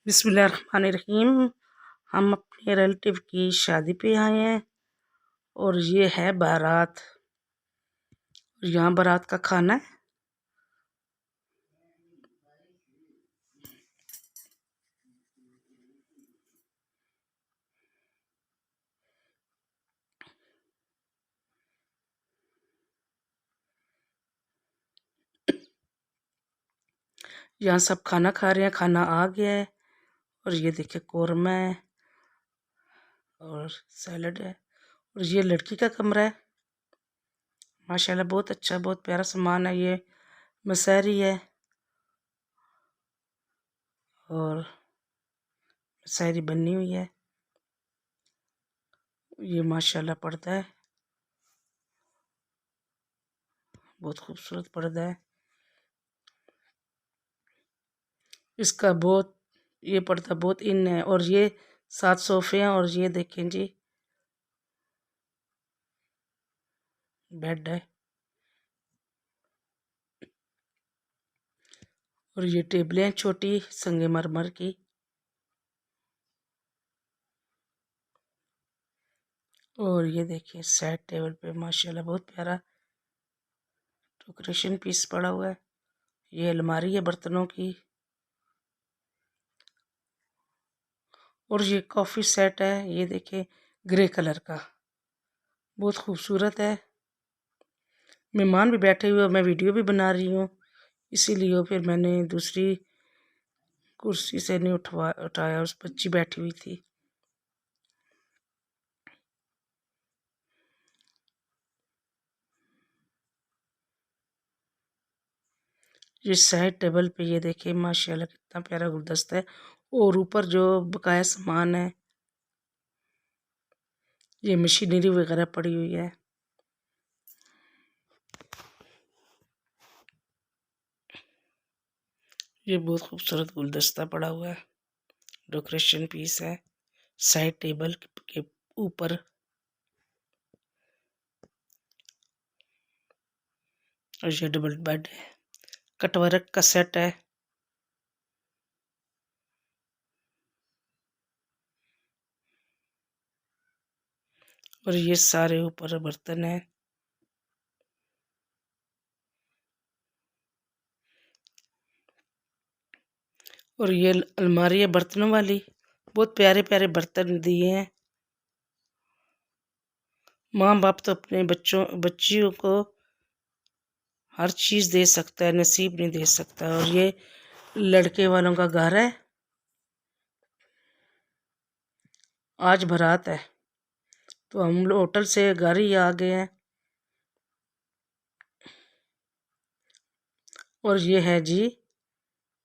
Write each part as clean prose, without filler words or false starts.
बिस्मिल्लाहिर्रहमानिर्रहीम। हम अपने रिलेटिव की शादी पे आए हैं और ये है बारात। यहाँ बारात का खाना है। यहाँ सब खाना खा रहे हैं, खाना आ गया है। और ये देखिए कौरमा है और सैलड है। और ये लड़की का कमरा है। माशाल्लाह बहुत अच्छा, बहुत प्यारा सामान है। ये मसहरी है और मसहरी बनी हुई है। ये माशाल्लाह पर्दा है, बहुत खूबसूरत पर्दा है इसका। बहुत ये पर्दा बहुत इन है। और ये 7 सोफे हैं। और ये देखें जी बेड है। और ये टेबलें छोटी संगमरमर की। और ये देखिए साइड टेबल पे माशाल्लाह बहुत प्यारा डेकोरेशन पीस पड़ा हुआ है। ये अलमारी है बर्तनों की। और ये कॉफ़ी सेट है, ये देखिए ग्रे कलर का, बहुत खूबसूरत है। मेहमान भी बैठे हुए, मैं वीडियो भी बना रही हूँ, इसीलिए फिर मैंने दूसरी कुर्सी से नहीं उठाया, उस बच्ची बैठी हुई थी। ये साइड टेबल पे ये देखिए माशाल्लाह कितना प्यारा गुलदस्ता है। और ऊपर जो बकाया सामान है, ये मशीनरी वगैरह पड़ी हुई है। ये बहुत खूबसूरत गुलदस्ता पड़ा हुआ है, डेकोरेशन पीस है साइड टेबल के ऊपर। और ये डबल बेड है, कटवर्क का सेट है। और ये सारे ऊपर बर्तन है। और ये अलमारी है बर्तनों वाली, बहुत प्यारे प्यारे बर्तन दिए हैं। माँ बाप तो अपने बच्चियों को हर चीज़ दे सकता है, नसीब नहीं दे सकता। और ये लड़के वालों का घर है, आज बारात है तो हम लोग होटल से घर ही आ गए हैं। और ये है जी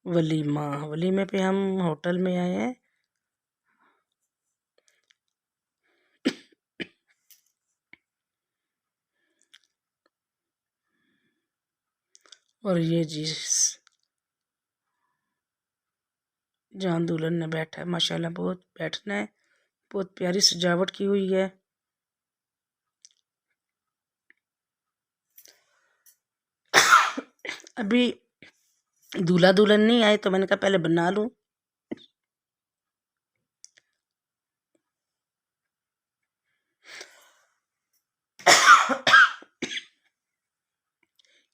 वलीमा, वलीमे पे हम होटल में आए हैं। और ये जी जहाँ दुल्हन ने बैठा है, माशाल्लाह बहुत बैठना है, बहुत प्यारी सजावट की हुई है। अभी दूल्हा दुल्हन नहीं आए तो मैंने कहा पहले बना लूं।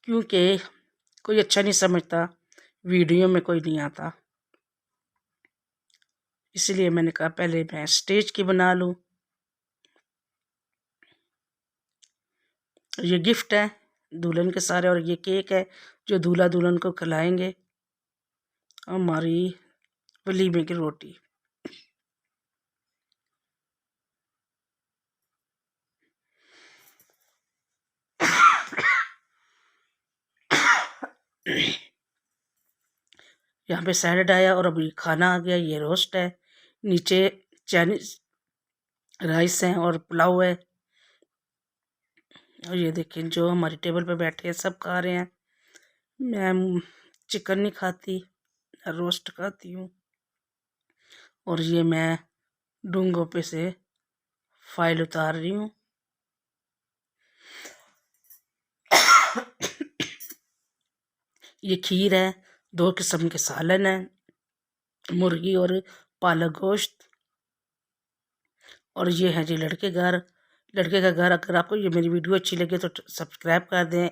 क्योंकि कोई अच्छा नहीं समझता, वीडियो में कोई नहीं आता, इसलिए मैंने कहा पहले मैं स्टेज की बना लूं। ये गिफ्ट है दुल्हन के सारे। और ये केक है जो दूल्हा दुल्हन को खिलाएंगे। हमारी वलीमे की रोटी। यहाँ पे सैलड आया और अभी खाना आ गया। ये रोस्ट है, नीचे चाइनीज राइस है और पुलाव है। और ये देखिए जो हमारी टेबल पे बैठे हैं सब खा रहे हैं। मैं चिकन नहीं खाती, रोस्ट खाती हूँ। और ये मैं डूंगों पे से फाइल उतार रही हूँ। ये खीर है, 2 किस्म के सालन है। मुर्गी और पालक गोश्त। और ये है जी लड़के का घर। अगर आपको ये मेरी वीडियो अच्छी लगे तो सब्सक्राइब कर दें,